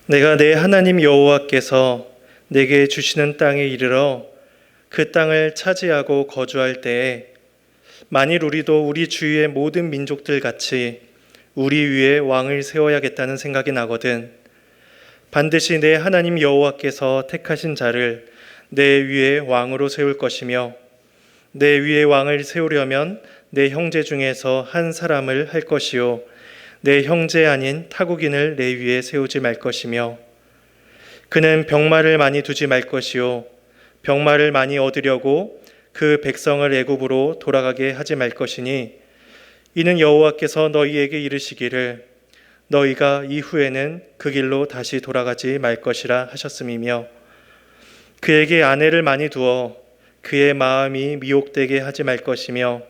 내가 내 하나님 여호와께서 내게 주시는 땅에 이르러 그 땅을 차지하고 거주할 때에 만일 우리도 우리 주위의 모든 민족들 같이 우리 위에 왕을 세워야겠다는 생각이 나거든. 반드시 내 하나님 여호와께서 택하신 자를 내 위에 왕으로 세울 것이며 내 위에 왕을 세우려면 내 형제 중에서 한 사람을 할 것이요 내 형제 아닌 타국인을 내 위에 세우지 말 것이며 그는 병마를 많이 두지 말 것이요 병마를 많이 얻으려고 그 백성을 애굽으로 돌아가게 하지 말 것이니 이는 여호와께서 너희에게 이르시기를 너희가 이후에는 그 길로 다시 돌아가지 말 것이라 하셨음이며 그에게 아내를 많이 두어 그의 마음이 미혹되게 하지 말 것이며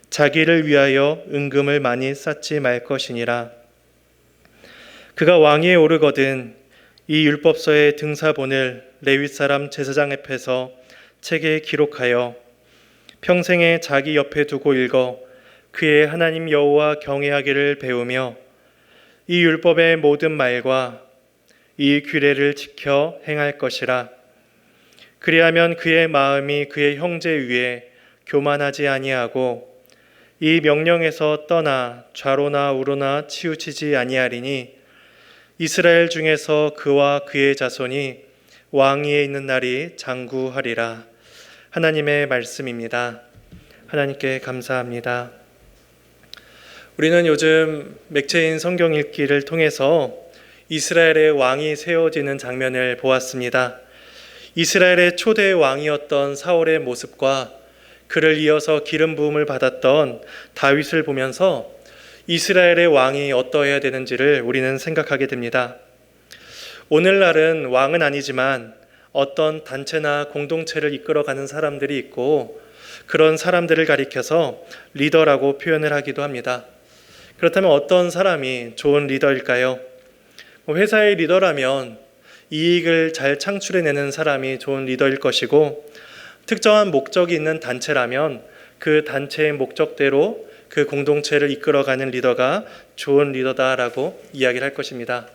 자기를 위하여 은금을 많이 쌓지 말 것이니라. 그가 왕위에 오르거든 이 율법서의 등사본을 레위 사람 제사장 앞에서 책에 기록하여 평생에 자기 옆에 두고 읽어 그의 하나님 여호와 경외하기를 배우며 이 율법의 모든 말과 이 규례를 지켜 행할 것이라. 그리하면 그의 마음이 그의 형제 위에 교만하지 아니하고 이 명령에서 떠나 좌로나 우로나 치우치지 아니하리니 이스라엘 중에서 그와 그의 자손이 왕위에 있는 날이 장구하리라. 하나님의 말씀입니다. 하나님께 감사합니다. 우리는 요즘 맥체인 성경 읽기를 통해서 이스라엘의 왕이 세워지는 장면을 보았습니다. 이스라엘의 초대 왕이었던 사울의 모습과 그를 이어서 기름 부음을 받았던 다윗을 보면서 이스라엘의 왕이 어떠해야 되는지를 우리는 생각하게 됩니다. 오늘날은 왕은 아니지만 어떤 단체나 공동체를 이끌어가는 사람들이 있고 그런 사람들을 가리켜서 리더라고 표현을 하기도 합니다. 그렇다면 어떤 사람이 좋은 리더일까요? 회사의 리더라면 이익을 잘 창출해내는 사람이 좋은 리더일 것이고 특정한 목적이 있는 단체라면 그 단체의 목적대로 그 공동체를 이끌어가는 리더가 좋은 리더다라고 이야기를 할 것입니다.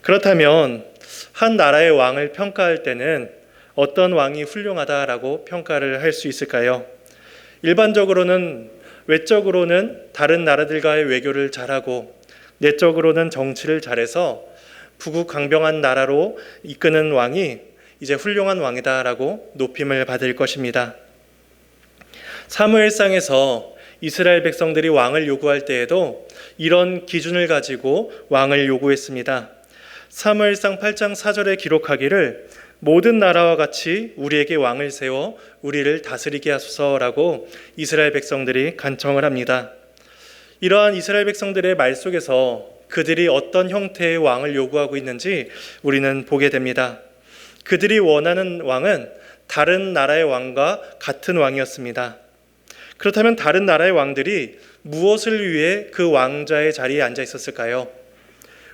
그렇다면 한 나라의 왕을 평가할 때는 어떤 왕이 훌륭하다라고 평가를 할 수 있을까요? 일반적으로는 외적으로는 다른 나라들과의 외교를 잘하고 내적으로는 정치를 잘해서 부국강병한 나라로 이끄는 왕이 이제 훌륭한 왕이다라고 높임을 받을 것입니다. 사무엘상에서 이스라엘 백성들이 왕을 요구할 때에도 이런 기준을 가지고 왕을 요구했습니다. 사무엘상 8장 4절에 기록하기를 모든 나라와 같이 우리에게 왕을 세워 우리를 다스리게 하소서라고 이스라엘 백성들이 간청을 합니다. 이러한 이스라엘 백성들의 말 속에서 그들이 어떤 형태의 왕을 요구하고 있는지 우리는 보게 됩니다. 그들이 원하는 왕은 다른 나라의 왕과 같은 왕이었습니다. 그렇다면 다른 나라의 왕들이 무엇을 위해 그 왕자의 자리에 앉아 있었을까요?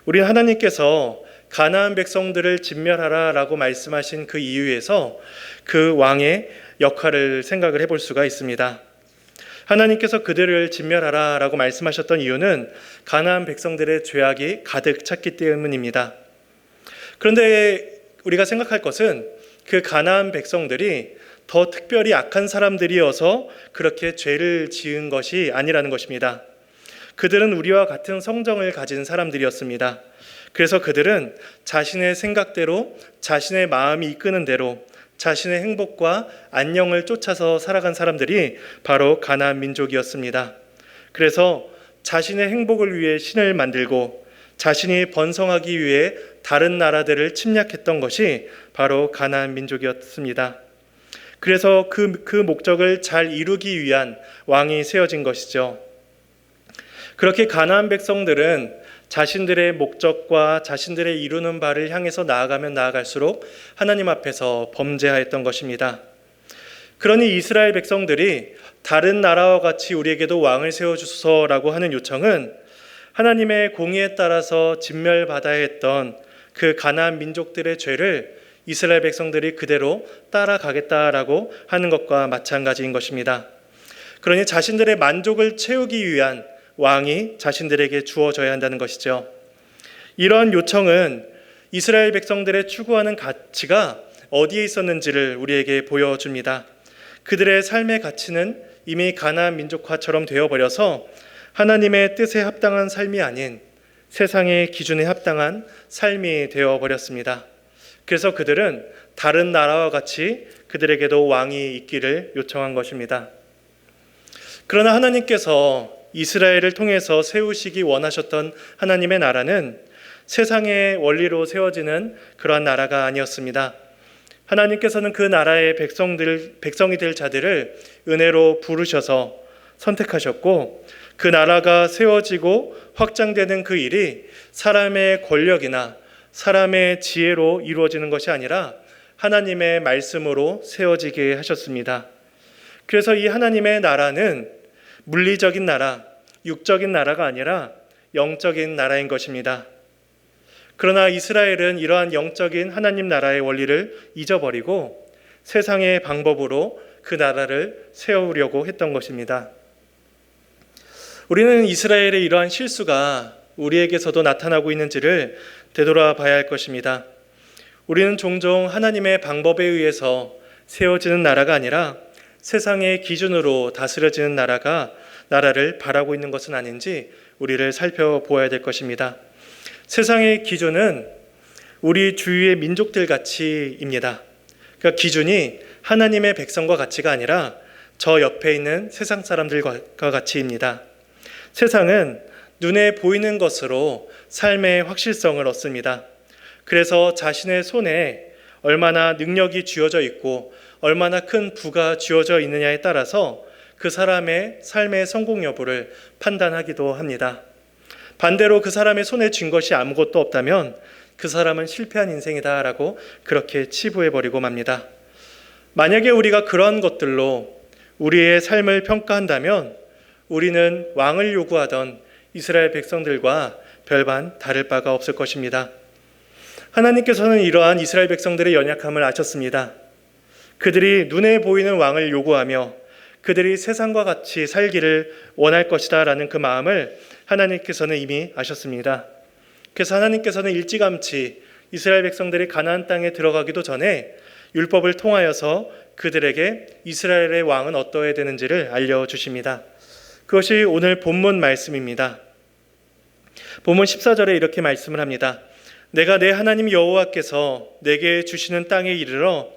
우리 하나님께서 가나안 백성들을 진멸하라라고 말씀하신 그 이유에서 그 왕의 역할을 생각을 해볼 수가 있습니다. 하나님께서 그들을 진멸하라라고 말씀하셨던 이유는 가나안 백성들의 죄악이 가득 찼기 때문입니다. 그런데 우리가 생각할 것은 그 가나안 백성들이 더 특별히 악한 사람들이어서 그렇게 죄를 지은 것이 아니라는 것입니다. 그들은 우리와 같은 성정을 가진 사람들이었습니다. 그래서 그들은 자신의 생각대로 자신의 마음이 이끄는 대로 자신의 행복과 안녕을 쫓아서 살아간 사람들이 바로 가나안 민족이었습니다. 그래서 자신의 행복을 위해 신을 만들고 자신이 번성하기 위해 다른 나라들을 침략했던 것이 바로 가나안 민족이었습니다. 그래서 그 목적을 잘 이루기 위한 왕이 세워진 것이죠. 그렇게 가나안 백성들은 자신들의 목적과 자신들의 이루는 바를 향해서 나아가면 나아갈수록 하나님 앞에서 범죄하였던 것입니다. 그러니 이스라엘 백성들이 다른 나라와 같이 우리에게도 왕을 세워주소서라고 하는 요청은 하나님의 공의에 따라서 진멸받아야 했던 그 가나안 민족들의 죄를 이스라엘 백성들이 그대로 따라가겠다라고 하는 것과 마찬가지인 것입니다. 그러니 자신들의 만족을 채우기 위한 왕이 자신들에게 주어져야 한다는 것이죠. 이러한 요청은 이스라엘 백성들의 추구하는 가치가 어디에 있었는지를 우리에게 보여줍니다. 그들의 삶의 가치는 이미 가나안 민족화처럼 되어버려서 하나님의 뜻에 합당한 삶이 아닌 세상의 기준에 합당한 삶이 되어버렸습니다. 그래서 그들은 다른 나라와 같이 그들에게도 왕이 있기를 요청한 것입니다. 그러나 하나님께서 이스라엘을 통해서 세우시기 원하셨던 하나님의 나라는 세상의 원리로 세워지는 그러한 나라가 아니었습니다. 하나님께서는 그 나라의 백성이 될 자들을 은혜로 부르셔서 선택하셨고, 그 나라가 세워지고 확장되는 그 일이 사람의 권력이나 사람의 지혜로 이루어지는 것이 아니라 하나님의 말씀으로 세워지게 하셨습니다. 그래서 이 하나님의 나라는 물리적인 나라, 육적인 나라가 아니라 영적인 나라인 것입니다. 그러나 이스라엘은 이러한 영적인 하나님 나라의 원리를 잊어버리고 세상의 방법으로 그 나라를 세우려고 했던 것입니다. 우리는 이스라엘의 이러한 실수가 우리에게서도 나타나고 있는지를 되돌아봐야 할 것입니다. 우리는 종종 하나님의 방법에 의해서 세워지는 나라가 아니라 세상의 기준으로 다스려지는 나라를 바라고 있는 것은 아닌지 우리를 살펴보아야 될 것입니다. 세상의 기준은 우리 주위의 민족들 가치입니다. 그러니까 기준이 하나님의 백성과 가치가 아니라 저 옆에 있는 세상 사람들과 가치입니다. 세상은 눈에 보이는 것으로 삶의 확실성을 얻습니다. 그래서 자신의 손에 얼마나 능력이 쥐어져 있고 얼마나 큰 부가 쥐어져 있느냐에 따라서 그 사람의 삶의 성공 여부를 판단하기도 합니다. 반대로 그 사람의 손에 쥔 것이 아무것도 없다면 그 사람은 실패한 인생이다라고 그렇게 치부해버리고 맙니다. 만약에 우리가 그러한 것들로 우리의 삶을 평가한다면 우리는 왕을 요구하던 이스라엘 백성들과 별반 다를 바가 없을 것입니다. 하나님께서는 이러한 이스라엘 백성들의 연약함을 아셨습니다. 그들이 눈에 보이는 왕을 요구하며 그들이 세상과 같이 살기를 원할 것이다 라는 그 마음을 하나님께서는 이미 아셨습니다. 그래서 하나님께서는 일찌감치 이스라엘 백성들이 가나안 땅에 들어가기도 전에 율법을 통하여서 그들에게 이스라엘의 왕은 어떠해야 되는지를 알려주십니다. 그것이 오늘 본문 말씀입니다. 본문 14절에 이렇게 말씀을 합니다. 내가 내 하나님 여호와께서 내게 주시는 땅에 이르러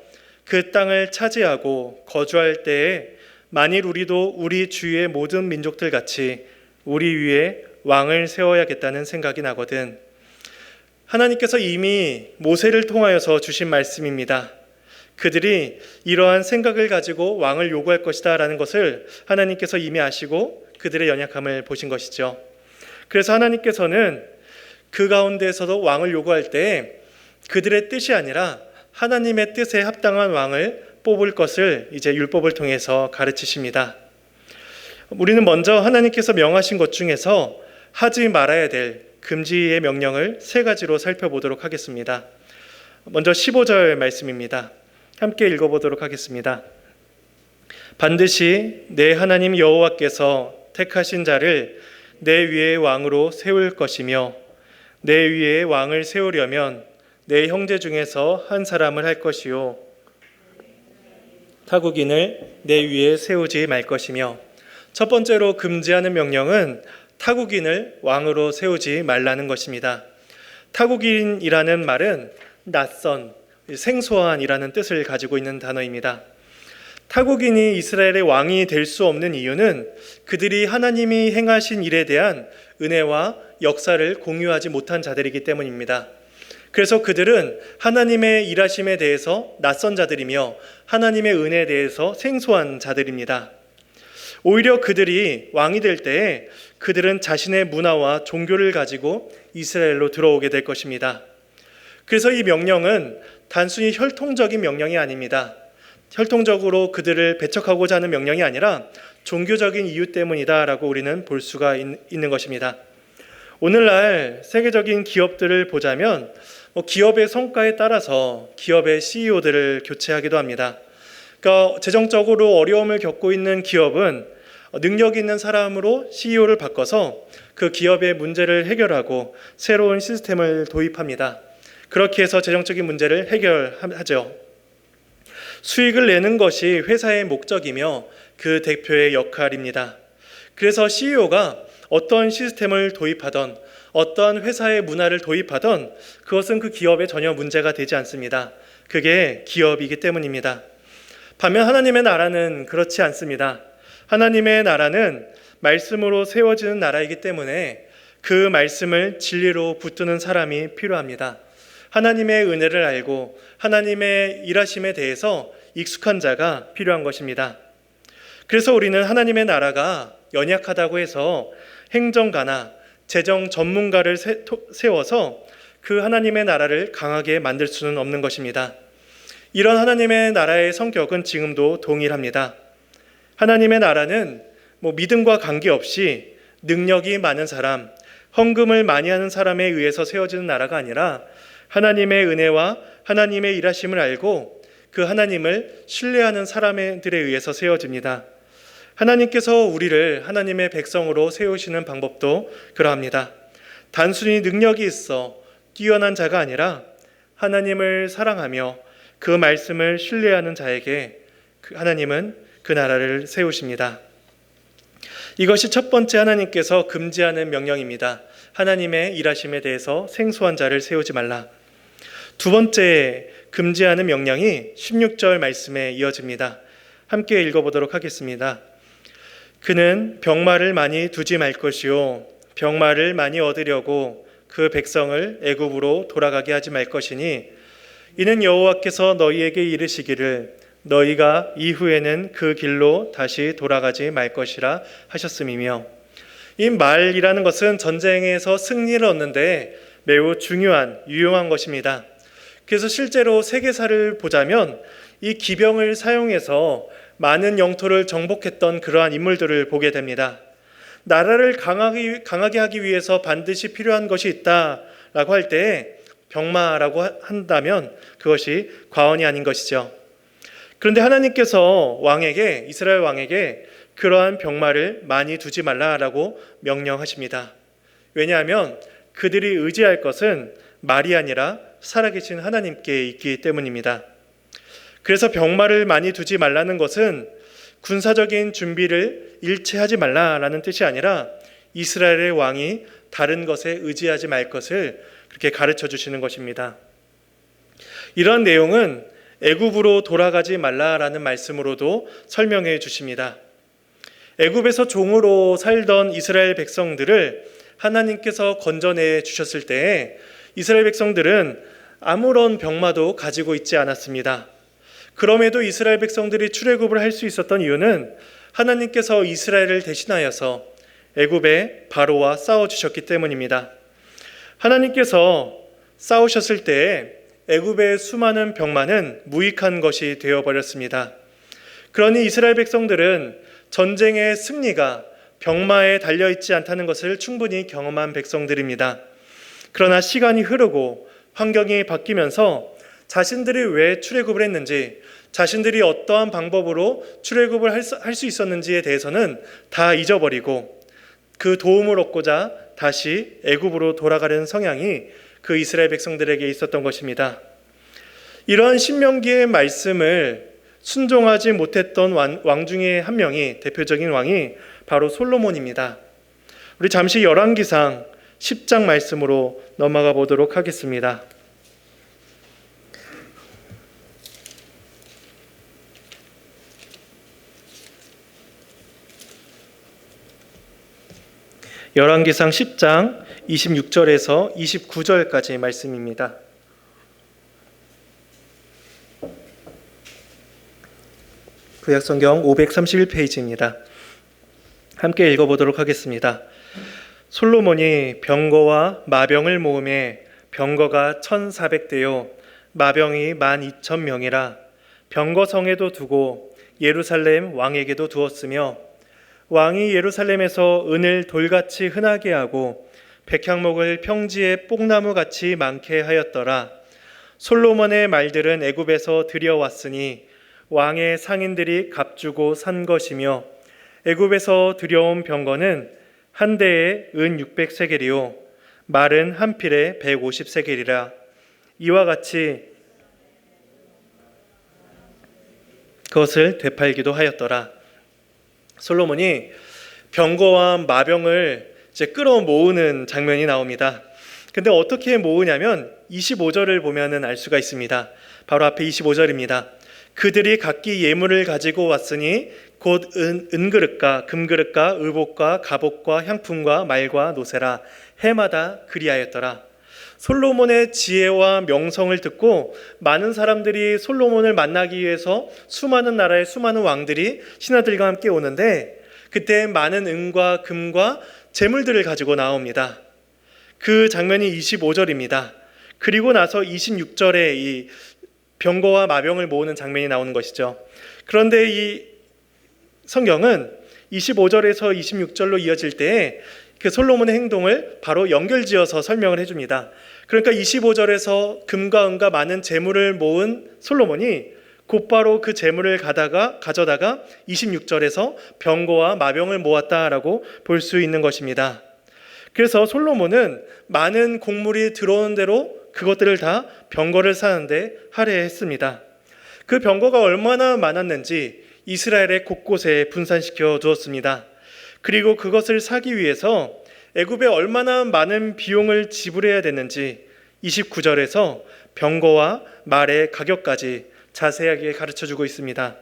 그 땅을 차지하고 거주할 때에 만일 우리도 우리 주위의 모든 민족들 같이 우리 위에 왕을 세워야겠다는 생각이 나거든. 하나님께서 이미 모세를 통하여서 주신 말씀입니다. 그들이 이러한 생각을 가지고 왕을 요구할 것이다 라는 것을 하나님께서 이미 아시고 그들의 연약함을 보신 것이죠. 그래서 하나님께서는 그 가운데에서도 왕을 요구할 때 그들의 뜻이 아니라 하나님의 뜻에 합당한 왕을 뽑을 것을 이제 율법을 통해서 가르치십니다. 우리는 먼저 하나님께서 명하신 것 중에서 하지 말아야 될 금지의 명령을 세 가지로 살펴보도록 하겠습니다. 먼저 15절 말씀입니다. 함께 읽어보도록 하겠습니다. 반드시 내 하나님 여호와께서 택하신 자를 내 위에 왕으로 세울 것이며 내 위에 왕을 세우려면 내 형제 중에서 한 사람을 할 것이요 타국인을 내 위에 세우지 말 것이며. 첫 번째로 금지하는 명령은 타국인을 왕으로 세우지 말라는 것입니다. 타국인이라는 말은 낯선, 생소한이라는 뜻을 가지고 있는 단어입니다. 타국인이 이스라엘의 왕이 될 수 없는 이유는 그들이 하나님이 행하신 일에 대한 은혜와 역사를 공유하지 못한 자들이기 때문입니다. 그래서 그들은 하나님의 일하심에 대해서 낯선 자들이며 하나님의 은혜에 대해서 생소한 자들입니다. 오히려 그들이 왕이 될 때에 그들은 자신의 문화와 종교를 가지고 이스라엘로 들어오게 될 것입니다. 그래서 이 명령은 단순히 혈통적인 명령이 아닙니다. 혈통적으로 그들을 배척하고자 하는 명령이 아니라 종교적인 이유 때문이다라고 우리는 볼 수가 있는 것입니다. 오늘날 세계적인 기업들을 보자면 기업의 성과에 따라서 기업의 CEO들을 교체하기도 합니다. 그러니까 재정적으로 어려움을 겪고 있는 기업은 능력 있는 사람으로 CEO를 바꿔서 그 기업의 문제를 해결하고 새로운 시스템을 도입합니다. 그렇게 해서 재정적인 문제를 해결하죠. 수익을 내는 것이 회사의 목적이며 그 대표의 역할입니다. 그래서 CEO가 어떤 시스템을 도입하던 어떤 회사의 문화를 도입하던 그것은 그 기업에 전혀 문제가 되지 않습니다. 그게 기업이기 때문입니다. 반면 하나님의 나라는 그렇지 않습니다. 하나님의 나라는 말씀으로 세워지는 나라이기 때문에 그 말씀을 진리로 붙드는 사람이 필요합니다. 하나님의 은혜를 알고 하나님의 일하심에 대해서 익숙한 자가 필요한 것입니다. 그래서 우리는 하나님의 나라가 연약하다고 해서 행정가나 재정 전문가를 세워서 그 하나님의 나라를 강하게 만들 수는 없는 것입니다. 이런 하나님의 나라의 성격은 지금도 동일합니다. 하나님의 나라는 믿음과 관계없이 능력이 많은 사람, 헌금을 많이 하는 사람에 의해서 세워지는 나라가 아니라 하나님의 은혜와 하나님의 일하심을 알고 그 하나님을 신뢰하는 사람들에 의해서 세워집니다. 하나님께서 우리를 하나님의 백성으로 세우시는 방법도 그러합니다. 단순히 능력이 있어 뛰어난 자가 아니라 하나님을 사랑하며 그 말씀을 신뢰하는 자에게 하나님은 그 나라를 세우십니다. 이것이 첫 번째 하나님께서 금지하는 명령입니다. 하나님의 일하심에 대해서 생소한 자를 세우지 말라. 두 번째 금지하는 명령이 16절 말씀에 이어집니다. 함께 읽어보도록 하겠습니다. 그는 병마를 많이 두지 말 것이요 병마를 많이 얻으려고 그 백성을 애굽으로 돌아가게 하지 말 것이니 이는 여호와께서 너희에게 이르시기를 너희가 이후에는 그 길로 다시 돌아가지 말 것이라 하셨음이며, 이 말이라는 것은 전쟁에서 승리를 얻는데 매우 중요한 유용한 것입니다. 그래서 실제로 세계사를 보자면 이 기병을 사용해서 많은 영토를 정복했던 그러한 인물들을 보게 됩니다. 나라를 강하게 하기 위해서 반드시 필요한 것이 있다라고 할 때 병마라고 한다면 그것이 과언이 아닌 것이죠. 그런데 하나님께서 이스라엘 왕에게 그러한 병마를 많이 두지 말라라고 명령하십니다. 왜냐하면 그들이 의지할 것은 말이 아니라 살아계신 하나님께 있기 때문입니다. 그래서 병마를 많이 두지 말라는 것은 군사적인 준비를 일체하지 말라라는 뜻이 아니라 이스라엘의 왕이 다른 것에 의지하지 말 것을 그렇게 가르쳐 주시는 것입니다. 이런 내용은 애굽으로 돌아가지 말라라는 말씀으로도 설명해 주십니다. 애굽에서 종으로 살던 이스라엘 백성들을 하나님께서 건져내 주셨을 때 이스라엘 백성들은 아무런 병마도 가지고 있지 않았습니다. 그럼에도 이스라엘 백성들이 출애굽을 할 수 있었던 이유는 하나님께서 이스라엘을 대신하여서 애굽의 바로와 싸워주셨기 때문입니다. 하나님께서 싸우셨을 때 애굽의 수많은 병마는 무익한 것이 되어버렸습니다. 그러니 이스라엘 백성들은 전쟁의 승리가 병마에 달려있지 않다는 것을 충분히 경험한 백성들입니다. 그러나 시간이 흐르고 환경이 바뀌면서 자신들이 왜 출애굽을 했는지, 자신들이 어떠한 방법으로 출애굽을 할 수 있었는지에 대해서는 다 잊어버리고 그 도움을 얻고자 다시 애굽으로 돌아가려는 성향이 그 이스라엘 백성들에게 있었던 것입니다. 이러한 신명기의 말씀을 순종하지 못했던 왕 중에 한 명이, 대표적인 왕이 바로 솔로몬입니다. 우리 잠시 열왕기상 10장 말씀으로 넘어가 보도록 하겠습니다. 열왕기상 10장 26절에서 29절까지 말씀입니다. 구약성경 531페이지입니다. 함께 읽어보도록 하겠습니다. 솔로몬이 병거와 마병을 모음해 병거가 1,400대요 마병이 12,000명이라 병거성에도 두고 예루살렘 왕에게도 두었으며, 왕이 예루살렘에서 은을 돌같이 흔하게 하고 백향목을 평지에 뽕나무같이 많게 하였더라. 솔로몬의 말들은 애굽에서 들여왔으니 왕의 상인들이 값주고 산 것이며, 애굽에서 들여온 병거는 한 대에 은 600세겔이요 말은 한 필에 150세겔이라. 이와 같이 그것을 되팔기도 하였더라. 솔로몬이 병거와 마병을 이제 끌어모으는 장면이 나옵니다. 근데 어떻게 모으냐면 25절을 보면은 알 수가 있습니다. 바로 앞에 25절입니다. 그들이 각기 예물을 가지고 왔으니 곧 은그릇과 금그릇과 의복과 갑옷과 향품과 말과 노새라. 해마다 그리하였더라. 솔로몬의 지혜와 명성을 듣고 많은 사람들이 솔로몬을 만나기 위해서 수많은 나라의 수많은 왕들이 신하들과 함께 오는데, 그때 많은 은과 금과 재물들을 가지고 나옵니다. 그 장면이 25절입니다. 그리고 나서 26절에 이 병거와 마병을 모으는 장면이 나오는 것이죠. 그런데 이 성경은 25절에서 26절로 이어질 때에 그 솔로몬의 행동을 바로 연결지어서 설명을 해줍니다. 그러니까 25절에서 금과 은과 많은 재물을 모은 솔로몬이 곧바로 그 재물을 가져다가 26절에서 병거와 마병을 모았다라고 볼 수 있는 것입니다. 그래서 솔로몬은 많은 곡물이 들어오는 대로 그것들을 다 병거를 사는데 할애했습니다. 그 병거가 얼마나 많았는지 이스라엘의 곳곳에 분산시켜 두었습니다. 그리고 그것을 사기 위해서 애굽에 얼마나 많은 비용을 지불해야 됐는지 29절에서 병거와 말의 가격까지 자세하게 가르쳐주고 있습니다.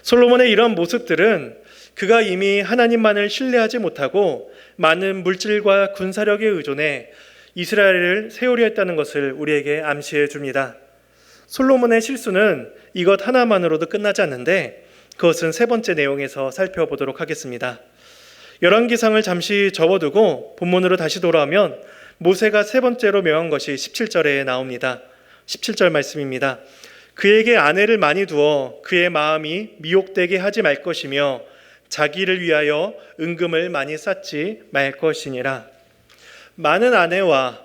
솔로몬의 이런 모습들은 그가 이미 하나님만을 신뢰하지 못하고 많은 물질과 군사력에 의존해 이스라엘을 세우려 했다는 것을 우리에게 암시해 줍니다. 솔로몬의 실수는 이것 하나만으로도 끝나지 않는데 그것은 세 번째 내용에서 살펴보도록 하겠습니다. 열왕기상을 잠시 접어두고 본문으로 다시 돌아오면 모세가 세 번째로 명한 것이 17절에 나옵니다. 17절 말씀입니다. 그에게 아내를 많이 두어 그의 마음이 미혹되게 하지 말 것이며 자기를 위하여 은금을 많이 쌓지 말 것이니라. 많은 아내와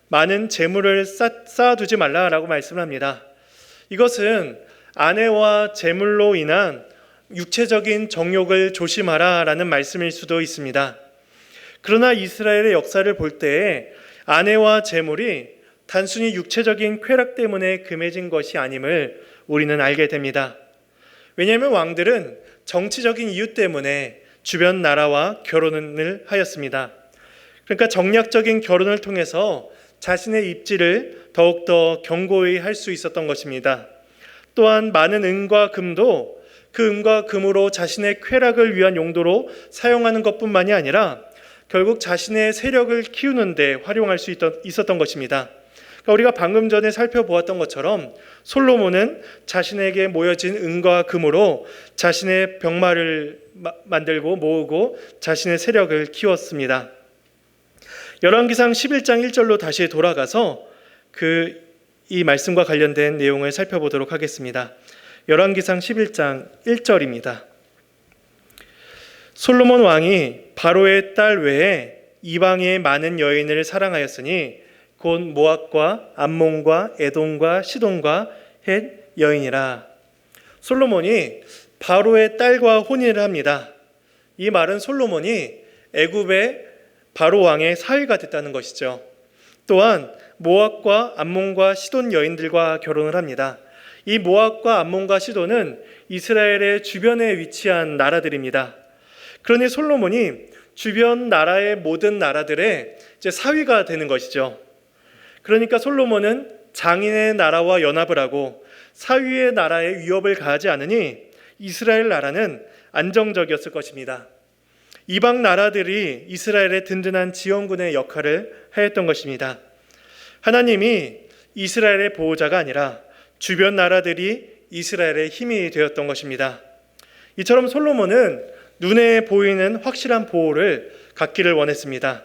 많은 재물을 쌓아두지 말라라고 말씀을 합니다. 이것은 아내와 재물로 인한 육체적인 정욕을 조심하라라는 말씀일 수도 있습니다. 그러나 이스라엘의 역사를 볼 때에 아내와 재물이 단순히 육체적인 쾌락 때문에 금해진 것이 아님을 우리는 알게 됩니다. 왜냐하면 왕들은 정치적인 이유 때문에 주변 나라와 결혼을 하였습니다. 그러니까 정략적인 결혼을 통해서 자신의 입지를 더욱더 견고히 할 수 있었던 것입니다. 또한 많은 은과 금도 그 은과 금으로 자신의 쾌락을 위한 용도로 사용하는 것뿐만이 아니라 결국 자신의 세력을 키우는 데 활용할 수 있었던 것입니다. 그러니까 우리가 방금 전에 살펴보았던 것처럼 솔로몬은 자신에게 모여진 은과 금으로 자신의 병마를 만들고 모으고 자신의 세력을 키웠습니다. 열왕기상 11장 1절로 다시 돌아가서 이 말씀과 관련된 내용을 살펴보도록 하겠습니다. 열왕기상 11장 1절입니다. 솔로몬 왕이 바로의 딸 외에 이방의 많은 여인을 사랑하였으니 곧 모압과 암몬과 에돔과 시돈과 헷 여인이라. 솔로몬이 바로의 딸과 혼인을 합니다. 이 말은 솔로몬이 애굽의 바로 왕의 사위가 됐다는 것이죠. 또한 모압과 암몬과 시돈 여인들과 결혼을 합니다. 이 모압과 암몬과 시돈은 이스라엘의 주변에 위치한 나라들입니다. 그러니 솔로몬이 주변 나라의 모든 나라들의 이제 사위가 되는 것이죠. 그러니까 솔로몬은 장인의 나라와 연합을 하고 사위의 나라에 위협을 가하지 않으니 이스라엘 나라는 안정적이었을 것입니다. 이방 나라들이 이스라엘의 든든한 지원군의 역할을 하였던 것입니다. 하나님이 이스라엘의 보호자가 아니라 주변 나라들이 이스라엘의 힘이 되었던 것입니다. 이처럼 솔로몬은 눈에 보이는 확실한 보호를 갖기를 원했습니다.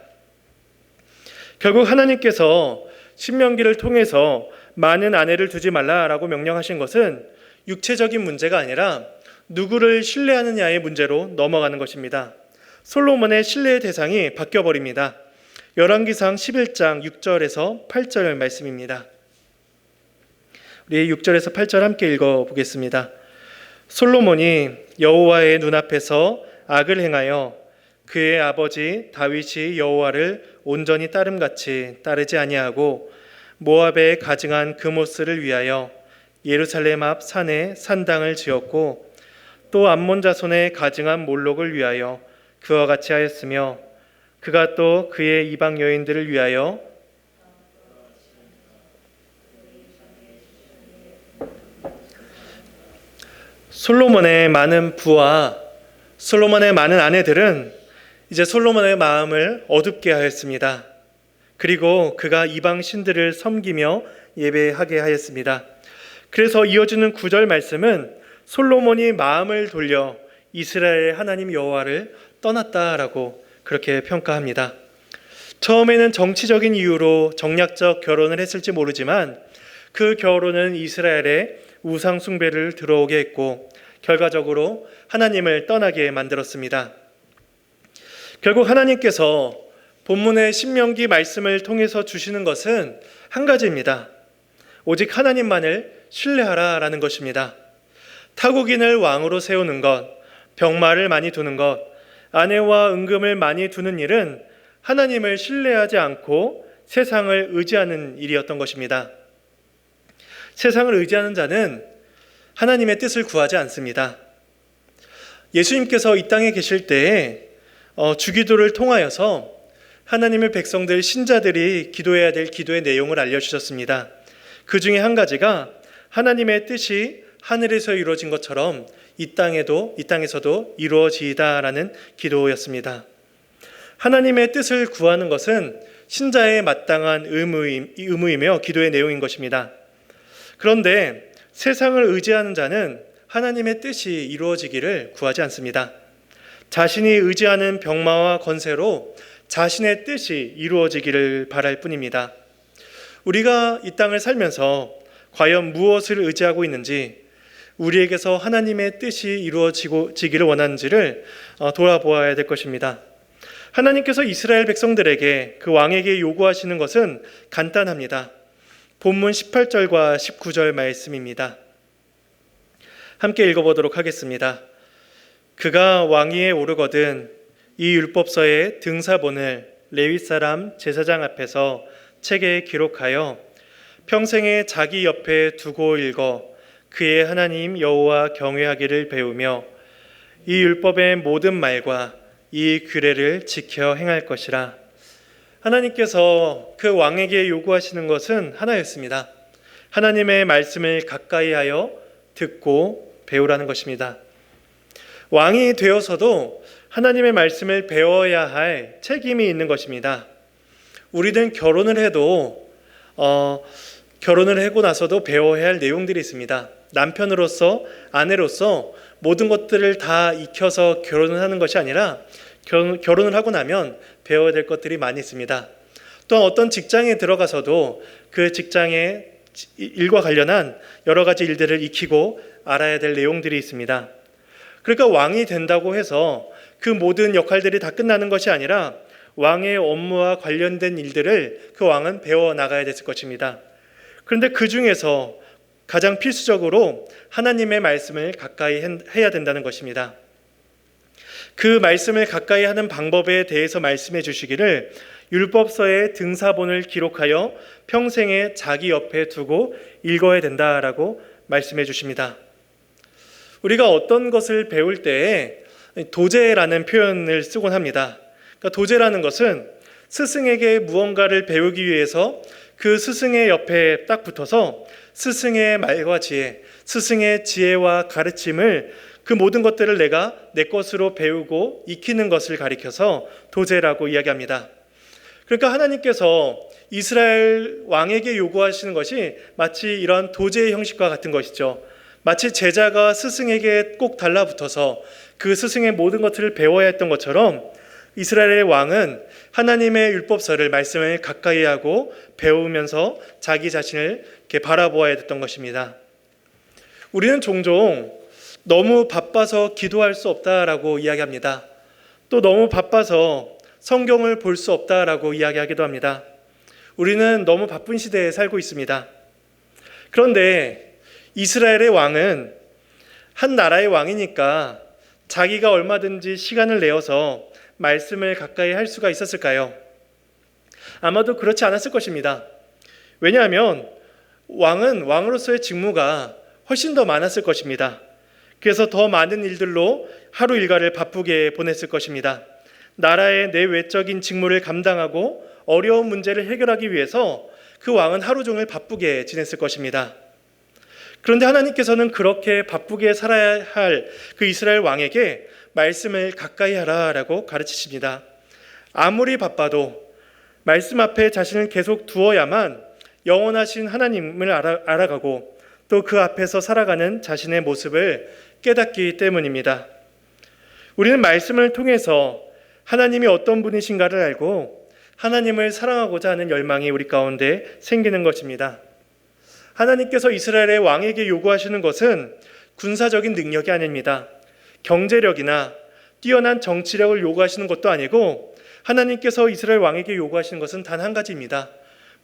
결국 하나님께서 신명기를 통해서 많은 아내를 두지 말라라고 명령하신 것은 육체적인 문제가 아니라 누구를 신뢰하느냐의 문제로 넘어가는 것입니다. 솔로몬의 신뢰의 대상이 바뀌어버립니다. 열왕기상 11장 6절에서 8절 말씀입니다. 우리 6절에서 8절 함께 읽어보겠습니다. 솔로몬이 여호와의 눈앞에서 악을 행하여 그의 아버지 다윗이 여호와를 온전히 따름같이 따르지 아니하고 모압에 가증한 그모스를 위하여 예루살렘 앞 산에 산당을 지었고 또 암몬 자손의 가증한 몰록을 위하여 그와 같이 하였으며 그가 또 그의 이방 여인들을 위하여 솔로몬의 많은 부와 솔로몬의 많은 아내들은 이제 솔로몬의 마음을 어둡게 하였습니다. 그리고 그가 이방 신들을 섬기며 예배하게 하였습니다. 그래서 이어지는 9절 말씀은 솔로몬이 마음을 돌려 이스라엘의 하나님 여호와를 떠났다라고 그렇게 평가합니다. 처음에는 정치적인 이유로 정략적 결혼을 했을지 모르지만 그 결혼은 이스라엘의 우상 숭배를 들어오게 했고 결과적으로 하나님을 떠나게 만들었습니다. 결국 하나님께서 본문의 신명기 말씀을 통해서 주시는 것은 한 가지입니다. 오직 하나님만을 신뢰하라라는 것입니다. 타국인을 왕으로 세우는 것, 병마를 많이 두는 것, 아내와 은금을 많이 두는 일은 하나님을 신뢰하지 않고 세상을 의지하는 일이었던 것입니다. 세상을 의지하는 자는 하나님의 뜻을 구하지 않습니다. 예수님께서 이 땅에 계실 때에 주기도를 통하여서 하나님의 백성들, 신자들이 기도해야 될 기도의 내용을 알려주셨습니다. 그 중에 한 가지가 하나님의 뜻이 하늘에서 이루어진 것처럼 이 땅에서도 이루어지이다라는 기도였습니다. 하나님의 뜻을 구하는 것은 신자의 마땅한 의무이며 기도의 내용인 것입니다. 그런데 세상을 의지하는 자는 하나님의 뜻이 이루어지기를 구하지 않습니다. 자신이 의지하는 병마와 권세로 자신의 뜻이 이루어지기를 바랄 뿐입니다. 우리가 이 땅을 살면서 과연 무엇을 의지하고 있는지, 우리에게서 하나님의 뜻이 이루어지기를 원하는지를 돌아보아야 될 것입니다. 하나님께서 이스라엘 백성들에게 그 왕에게 요구하시는 것은 간단합니다. 본문 18절과 19절 말씀입니다. 함께 읽어보도록 하겠습니다. 그가 왕위에 오르거든 이 율법서의 등사본을 레위 사람 제사장 앞에서 책에 기록하여 평생에 자기 옆에 두고 읽어 그의 하나님 여호와 경외하기를 배우며 이 율법의 모든 말과 이 규례를 지켜 행할 것이라. 하나님께서 그 왕에게 요구하시는 것은 하나였습니다. 하나님의 말씀을 가까이 하여 듣고 배우라는 것입니다. 왕이 되어서도 하나님의 말씀을 배워야 할 책임이 있는 것입니다. 우리는 결혼을 해도 결혼을 하고 나서도 배워야 할 내용들이 있습니다. 남편으로서, 아내로서 모든 것들을 다 익혀서 결혼을 하는 것이 아니라 결혼을 하고 나면 배워야 될 것들이 많이 있습니다. 또한 어떤 직장에 들어가서도 그 직장의 일과 관련한 여러 가지 일들을 익히고 알아야 될 내용들이 있습니다. 그러니까 왕이 된다고 해서 그 모든 역할들이 다 끝나는 것이 아니라 왕의 업무와 관련된 일들을 그 왕은 배워나가야 됐을 것입니다. 그런데 그 중에서 가장 필수적으로 하나님의 말씀을 가까이 해야 된다는 것입니다. 그 말씀을 가까이 하는 방법에 대해서 말씀해 주시기를 율법서의 등사본을 기록하여 평생에 자기 옆에 두고 읽어야 된다라고 말씀해 주십니다. 우리가 어떤 것을 배울 때에 도제라는 표현을 쓰곤 합니다. 그러니까 도제라는 것은 스승에게 무언가를 배우기 위해서 그 스승의 옆에 딱 붙어서 스승의 말과 지혜, 스승의 지혜와 가르침을 그 모든 것들을 내가 내 것으로 배우고 익히는 것을 가리켜서 도제라고 이야기합니다. 그러니까 하나님께서 이스라엘 왕에게 요구하시는 것이 마치 이런 도제의 형식과 같은 것이죠. 마치 제자가 스승에게 꼭 달라붙어서 그 스승의 모든 것들을 배워야 했던 것처럼 이스라엘의 왕은 하나님의 율법서를, 말씀을 가까이 하고 배우면서 자기 자신을 이렇게 바라보아야 됐던 것입니다. 우리는 종종 너무 바빠서 기도할 수 없다라고 이야기합니다. 또 너무 바빠서 성경을 볼 수 없다라고 이야기하기도 합니다. 우리는 너무 바쁜 시대에 살고 있습니다. 그런데 이스라엘의 왕은 한 나라의 왕이니까 자기가 얼마든지 시간을 내어서 말씀을 가까이 할 수가 있었을까요? 아마도 그렇지 않았을 것입니다. 왜냐하면 왕은 왕으로서의 직무가 훨씬 더 많았을 것입니다. 그래서 더 많은 일들로 하루 일과를 바쁘게 보냈을 것입니다. 나라의 내외적인 직무를 감당하고 어려운 문제를 해결하기 위해서 그 왕은 하루 종일 바쁘게 지냈을 것입니다. 그런데 하나님께서는 그렇게 바쁘게 살아야 할 그 이스라엘 왕에게 말씀을 가까이 하라라고 가르치십니다. 아무리 바빠도 말씀 앞에 자신을 계속 두어야만 영원하신 하나님을 알아가고 또 그 앞에서 살아가는 자신의 모습을 깨닫기 때문입니다. 우리는 말씀을 통해서 하나님이 어떤 분이신가를 알고 하나님을 사랑하고자 하는 열망이 우리 가운데 생기는 것입니다. 하나님께서 이스라엘의 왕에게 요구하시는 것은 군사적인 능력이 아닙니다. 경제력이나 뛰어난 정치력을 요구하시는 것도 아니고 하나님께서 이스라엘 왕에게 요구하시는 것은 단 한 가지입니다.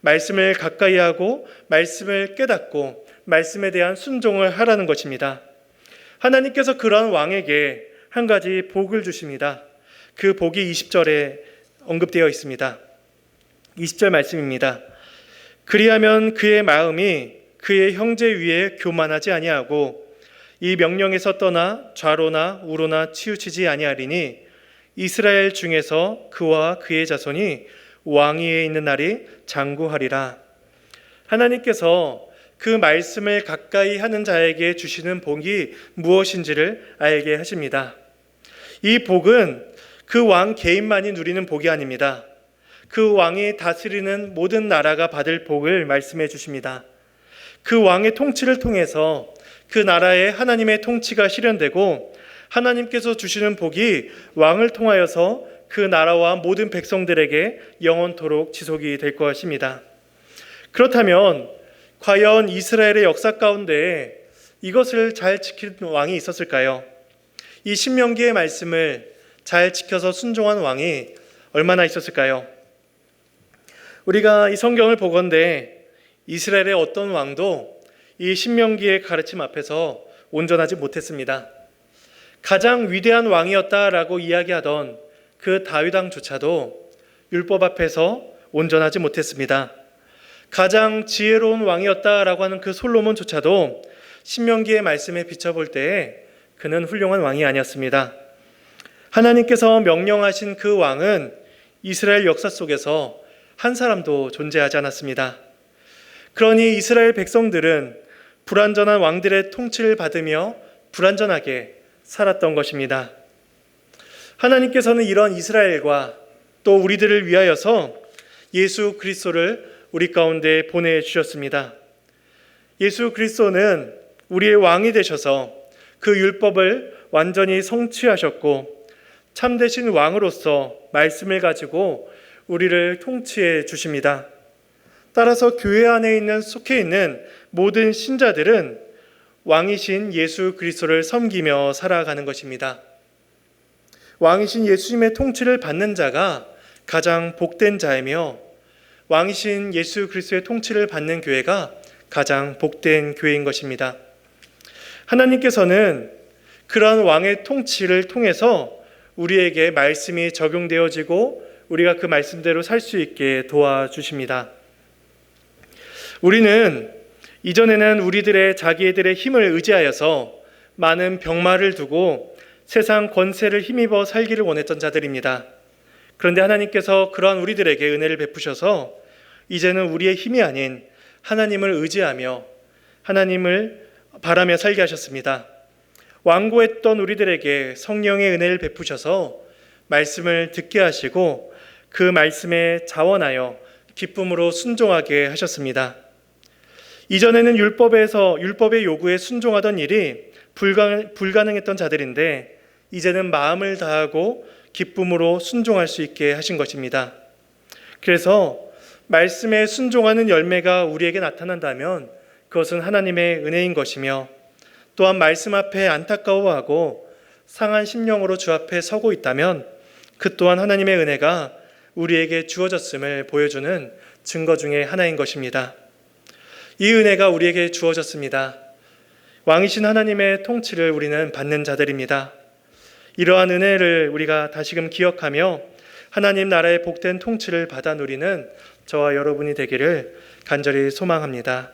말씀을 가까이 하고 말씀을 깨닫고 말씀에 대한 순종을 하라는 것입니다. 하나님께서 그런 왕에게 한 가지 복을 주십니다. 그 복이 20절에 언급되어 있습니다. 20절 말씀입니다. 그리하면 그의 마음이 그의 형제 위에 교만하지 아니하고 이 명령에서 떠나 좌로나 우로나 치우치지 아니하리니 이스라엘 중에서 그와 그의 자손이 왕위에 있는 날이 장구하리라. 하나님께서 그 말씀을 가까이 하는 자에게 주시는 복이 무엇인지를 알게 하십니다. 이 복은 그 왕 개인만이 누리는 복이 아닙니다. 그 왕이 다스리는 모든 나라가 받을 복을 말씀해 주십니다. 그 왕의 통치를 통해서 그 나라에 하나님의 통치가 실현되고 하나님께서 주시는 복이 왕을 통하여서 그 나라와 모든 백성들에게 영원토록 지속이 될 것입니다. 그렇다면 과연 이스라엘의 역사 가운데 이것을 잘 지키는 왕이 있었을까요? 이 신명기의 말씀을 잘 지켜서 순종한 왕이 얼마나 있었을까요? 우리가 이 성경을 보건대 이스라엘의 어떤 왕도 이 신명기의 가르침 앞에서 온전하지 못했습니다. 가장 위대한 왕이었다라고 이야기하던 그 다윗 왕조차도 율법 앞에서 온전하지 못했습니다. 가장 지혜로운 왕이었다라고 하는 그 솔로몬조차도 신명기의 말씀에 비춰볼 때에 그는 훌륭한 왕이 아니었습니다. 하나님께서 명령하신 그 왕은 이스라엘 역사 속에서 한 사람도 존재하지 않았습니다. 그러니 이스라엘 백성들은 불완전한 왕들의 통치를 받으며 불완전하게 살았던 것입니다. 하나님께서는 이런 이스라엘과 또 우리들을 위하여서 예수 그리스도를 우리 가운데 보내주셨습니다. 예수 그리스도는 우리의 왕이 되셔서 그 율법을 완전히 성취하셨고 참되신 왕으로서 말씀을 가지고 우리를 통치해 주십니다. 따라서 교회 안에 속해 있는 모든 신자들은 왕이신 예수 그리스도를 섬기며 살아가는 것입니다. 왕이신 예수님의 통치를 받는 자가 가장 복된 자이며 왕이신 예수 그리스도의 통치를 받는 교회가 가장 복된 교회인 것입니다. 하나님께서는 그런 왕의 통치를 통해서 우리에게 말씀이 적용되어지고 우리가 그 말씀대로 살 수 있게 도와주십니다. 우리는 이전에는 우리들의 자기들의 힘을 의지하여서 많은 병마를 두고 세상 권세를 힘입어 살기를 원했던 자들입니다. 그런데 하나님께서 그러한 우리들에게 은혜를 베푸셔서 이제는 우리의 힘이 아닌 하나님을 의지하며 하나님을 바라며 살게 하셨습니다. 완고했던 우리들에게 성령의 은혜를 베푸셔서 말씀을 듣게 하시고 그 말씀에 자원하여 기쁨으로 순종하게 하셨습니다. 이전에는 율법의 요구에 순종하던 일이 불가능했던 자들인데 이제는 마음을 다하고 기쁨으로 순종할 수 있게 하신 것입니다. 그래서 말씀에 순종하는 열매가 우리에게 나타난다면 그것은 하나님의 은혜인 것이며 또한 말씀 앞에 안타까워하고 상한 심령으로 주 앞에 서고 있다면 그 또한 하나님의 은혜가 우리에게 주어졌음을 보여주는 증거 중에 하나인 것입니다. 이 은혜가 우리에게 주어졌습니다. 왕이신 하나님의 통치를 우리는 받는 자들입니다. 이러한 은혜를 우리가 다시금 기억하며 하나님 나라의 복된 통치를 받아 누리는 저와 여러분이 되기를 간절히 소망합니다.